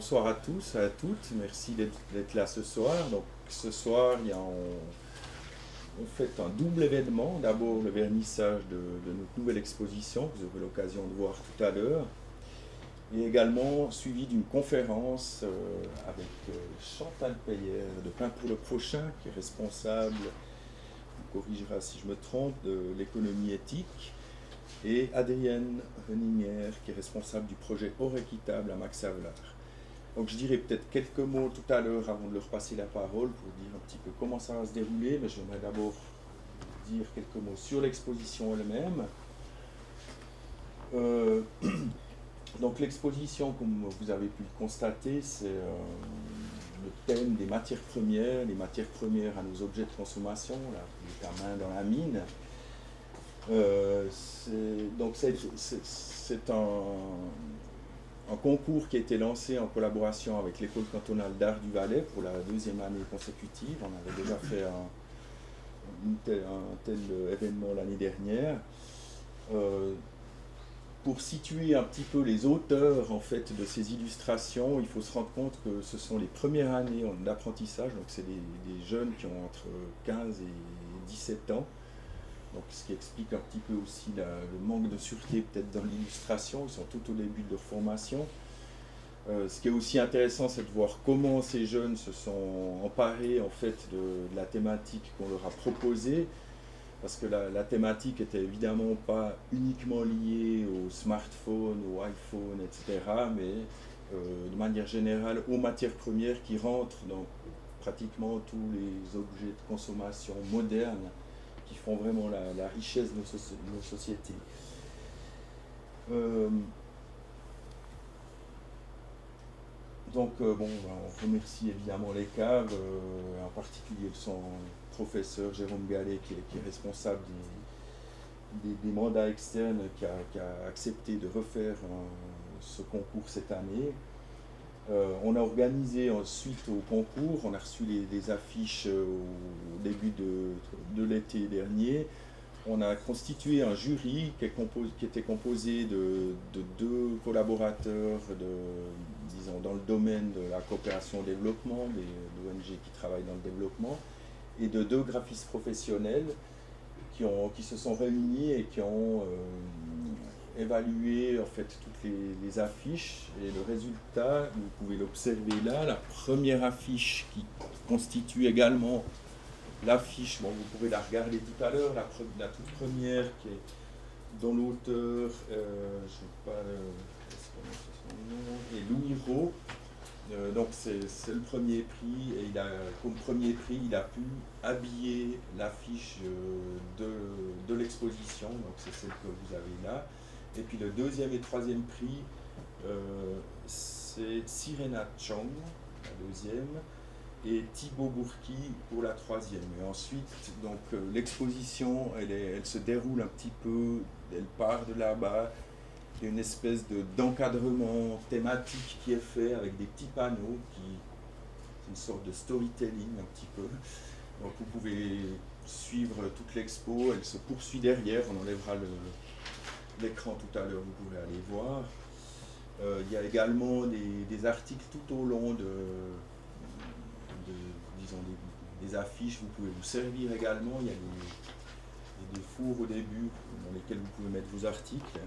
bonsoir à tous, à toutes. Merci d'être là ce soir. Donc, ce soir, on fait un double événement. D'abord, le vernissage de notre nouvelle exposition, que vous aurez l'occasion de voir tout à l'heure. Et également suivi d'une conférence avec Chantal Peyer de Pain pour le Prochain, qui est responsable, vous corrigera si je me trompe, de l'économie éthique, et Adrienne Reninger, qui est responsable du projet Or Équitable à Max Havelaar. Donc je dirais peut-être quelques mots tout à l'heure avant de leur passer la parole pour dire un petit peu comment ça va se dérouler, mais j'aimerais d'abord dire quelques mots sur l'exposition elle-même. Donc l'exposition, comme vous avez pu le constater, c'est le thème des matières premières, les matières premières à nos objets de consommation, là, la main dans la mine. C'est un concours qui a été lancé en collaboration avec l'École cantonale d'art du Valais pour la deuxième année consécutive. On avait déjà fait un tel événement l'année dernière. Pour situer un petit peu les auteurs en fait, de ces illustrations, il faut se rendre compte que ce sont les premières années d'apprentissage, donc c'est des jeunes qui ont entre 15 et 17 ans. Donc, ce qui explique un petit peu aussi le manque de sûreté peut-être dans l'illustration, ils sont tout au début de leur formation. Ce qui est aussi intéressant, c'est de voir comment ces jeunes se sont emparés en fait, de la thématique qu'on leur a proposée, parce que la thématique n'était évidemment pas uniquement liée aux smartphones, aux iPhones, etc., mais de manière générale aux matières premières qui rentrent dans pratiquement tous les objets de consommation modernes qui font vraiment la richesse de nos sociétés. On remercie évidemment les caves, en particulier son professeur Jérôme Gallet qui est responsable des mandats externes, qui a accepté de refaire ce concours cette année. On a organisé ensuite au concours, on a reçu les affiches au début de l'été dernier. On a constitué un jury qui était composé de deux collaborateurs disons, dans le domaine de la coopération au développement, des ONG qui travaillent dans le développement, et de deux graphistes professionnels qui se sont réunis et qui ont évalué en fait toutes les affiches, et le résultat, vous pouvez l'observer là, la première affiche qui constitue également l'affiche, bon, vous pourrez la regarder tout à l'heure, la toute première dont l'auteur, je ne sais pas son nom, est Louis Rault. Donc c'est le premier prix, et comme premier prix, il a pu habiller l'affiche de l'exposition, donc c'est celle que vous avez là. Et puis le deuxième et troisième prix, c'est Sirena Chong, la deuxième, et Thibaut Bourki pour la troisième. Et ensuite, donc l'exposition, elle se déroule un petit peu, elle part de là-bas, il y a une espèce d'encadrement thématique qui est fait avec des petits panneaux, c'est une sorte de storytelling un petit peu. Donc vous pouvez suivre toute l'expo, elle se poursuit derrière, on enlèvera l'écran tout à l'heure, vous pourrez aller voir. Il y a également des articles tout au long disons des affiches, vous pouvez vous servir également, il y a des fours au début dans lesquels vous pouvez mettre vos articles.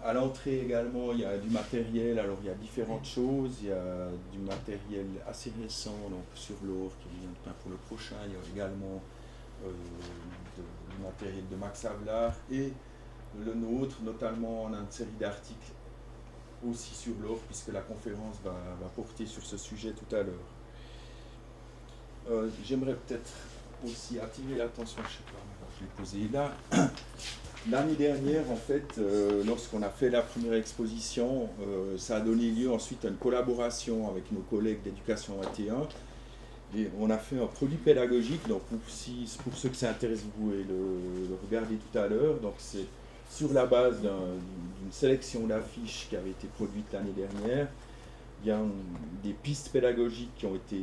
À l'entrée également, il y a du matériel, alors il y a différentes choses, il y a du matériel assez récent, donc sur l'or qui vient de Pain pour le Prochain, il y a également du matériel de Max Havelaar et le nôtre, notamment on a une série d'articles aussi sur l'or, puisque la conférence va porter sur ce sujet tout à l'heure. J'aimerais peut-être aussi attirer l'attention, je ne sais pas, je l'ai posé là. L'année dernière, en fait, lorsqu'on a fait la première exposition, ça a donné lieu ensuite à une collaboration avec nos collègues d'Éducation 21. Et on a fait un produit pédagogique, donc pour ceux que ça intéresse, vous pouvez le regarder tout à l'heure. Donc c'est sur la base d'une sélection d'affiches qui avait été produite l'année dernière. Il y a des pistes pédagogiques qui ont été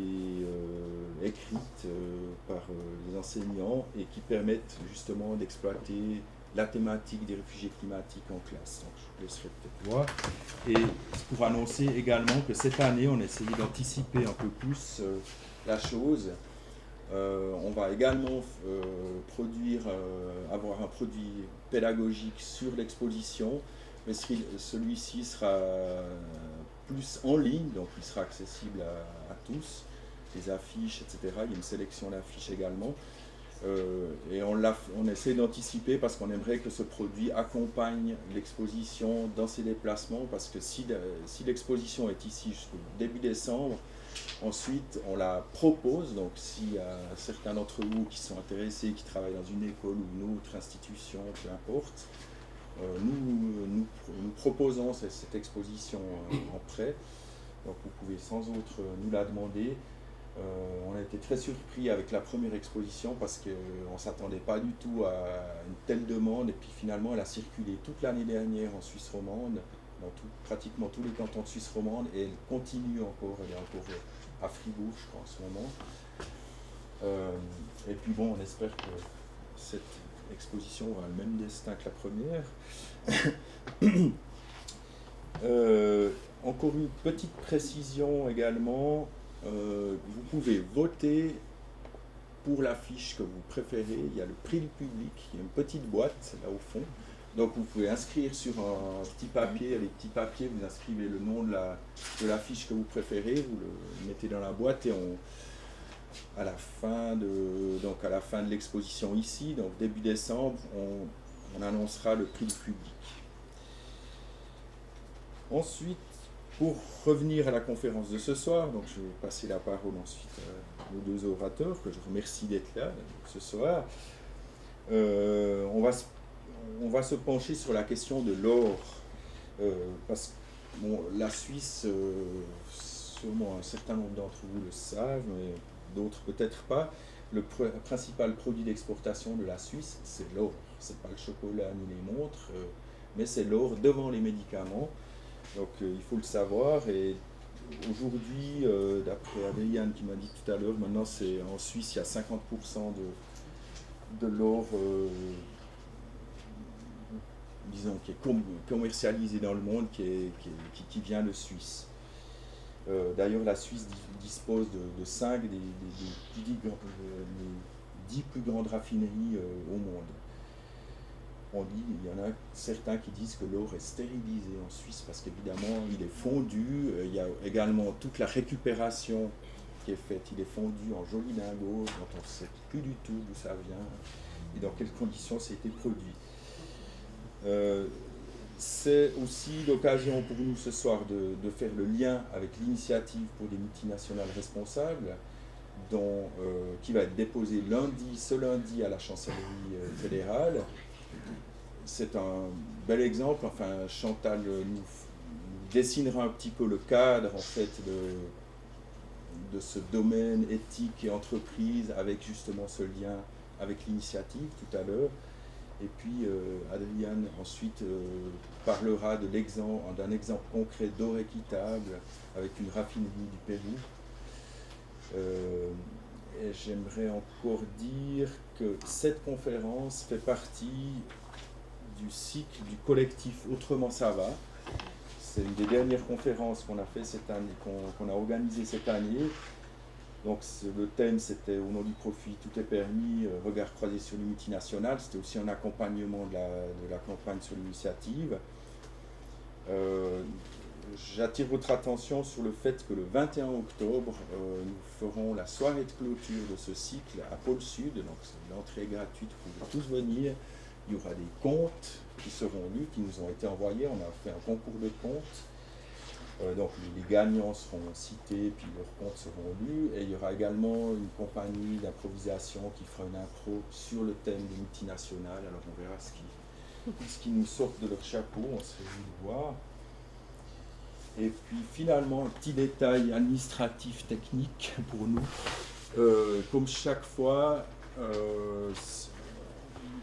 écrites par les enseignants et qui permettent justement d'exploiter la thématique des réfugiés climatiques en classe. Donc, je vous laisserai peut-être voir. Et pour annoncer également que cette année, on a essayé d'anticiper un peu plus la chose. On va également avoir un produit pédagogique sur l'exposition, mais celui-ci sera plus en ligne, donc il sera accessible à tous, les affiches, etc. Il y a une sélection d'affiches également. Et on essaie d'anticiper parce qu'on aimerait que ce produit accompagne l'exposition dans ses déplacements, parce que si l'exposition est ici jusqu'au début décembre, ensuite on la propose, donc s'il y a certains d'entre vous qui sont intéressés, qui travaillent dans une école ou une autre institution, peu importe, nous proposons cette exposition en prêt, donc vous pouvez sans autre nous la demander. On a été très surpris avec la première exposition parce qu'on ne s'attendait pas du tout à une telle demande, et puis finalement elle a circulé toute l'année dernière en Suisse romande, dans pratiquement tous les cantons de Suisse romande, et elle continue encore, elle est encore à Fribourg je crois en ce moment. Et puis bon, on espère que cette exposition aura le même destin que la première. Encore une petite précision également. Vous pouvez voter pour l'affiche que vous préférez. Il y a le prix du public, il y a une petite boîte là au fond. Donc vous pouvez inscrire sur un petit papier, les petits papiers, vous inscrivez le nom de l'affiche que vous préférez, vous le mettez dans la boîte, et à la fin de l'exposition ici, donc début décembre, on annoncera le prix du public. Ensuite, pour revenir à la conférence de ce soir, donc je vais passer la parole ensuite aux deux orateurs, que je remercie d'être là ce soir. On va se pencher sur la question de l'or, parce que la Suisse, sûrement un certain nombre d'entre vous le savent, mais d'autres peut-être pas, le principal produit d'exportation de la Suisse, c'est l'or. C'est pas le chocolat ni les montres, mais c'est l'or devant les médicaments. Donc il faut le savoir, et aujourd'hui, d'après Adriane qui m'a dit tout à l'heure, maintenant en Suisse il y a 50% de l'or disons, qui est commercialisé dans le monde, qui vient de Suisse. D'ailleurs la Suisse dispose de 5 des 10 plus grandes raffineries au monde. Il y en a certains qui disent que l'or est stérilisé en Suisse parce qu'évidemment il est fondu. Il y a également toute la récupération qui est faite. Il est fondu en joli lingot dont on ne sait plus du tout d'où ça vient et dans quelles conditions ça a été produit. C'est aussi l'occasion pour nous ce soir de faire le lien avec l'initiative pour des multinationales responsables qui va être déposée ce lundi à la chancellerie fédérale. C'est un bel exemple. Enfin, Chantal nous dessinera un petit peu le cadre en fait de ce domaine éthique et entreprise, avec justement ce lien avec l'initiative tout à l'heure. Et puis Adriane ensuite parlera d'un exemple concret d'or équitable avec une raffinerie du Pérou. Et j'aimerais encore dire que cette conférence fait partie du cycle du collectif Autrement ça va. C'est une des dernières conférences qu'on a fait cette année, qu'on a organisé cette année. Donc le thème c'était au nom du profit, tout est permis, regard croisé sur les multinationales. C'était aussi un accompagnement de la campagne sur l'initiative. J'attire votre attention sur le fait que le 21 octobre, nous ferons la soirée de clôture de ce cycle à Pôle Sud. Donc l'entrée est gratuite, vous pouvez tous venir. Il y aura des contes qui seront lus, qui nous ont été envoyés. On a fait un concours de contes. Donc les gagnants seront cités, puis leurs contes seront lus. Et il y aura également une compagnie d'improvisation qui fera une impro sur le thème des multinationales. Alors on verra ce qui nous sort de leur chapeau, on se réjouit de voir. Et puis finalement, un petit détail administratif, technique pour nous. Comme chaque fois,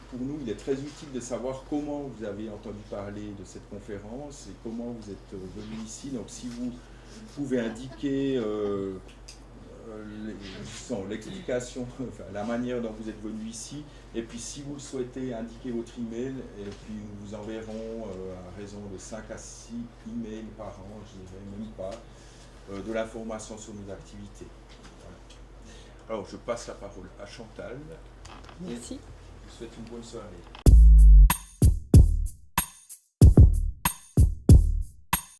pour nous, il est très utile de savoir comment vous avez entendu parler de cette conférence et comment vous êtes venu ici. Donc si vous pouvez indiquer l'explication, enfin, la manière dont vous êtes venu ici, et puis si vous le souhaitez, indiquez votre email, et puis nous vous enverrons à raison de 5 à 6 emails par an, je dirais même pas, de l'information sur nos activités. Voilà. Alors je passe la parole à Chantal. Merci. Je vous souhaite une bonne soirée.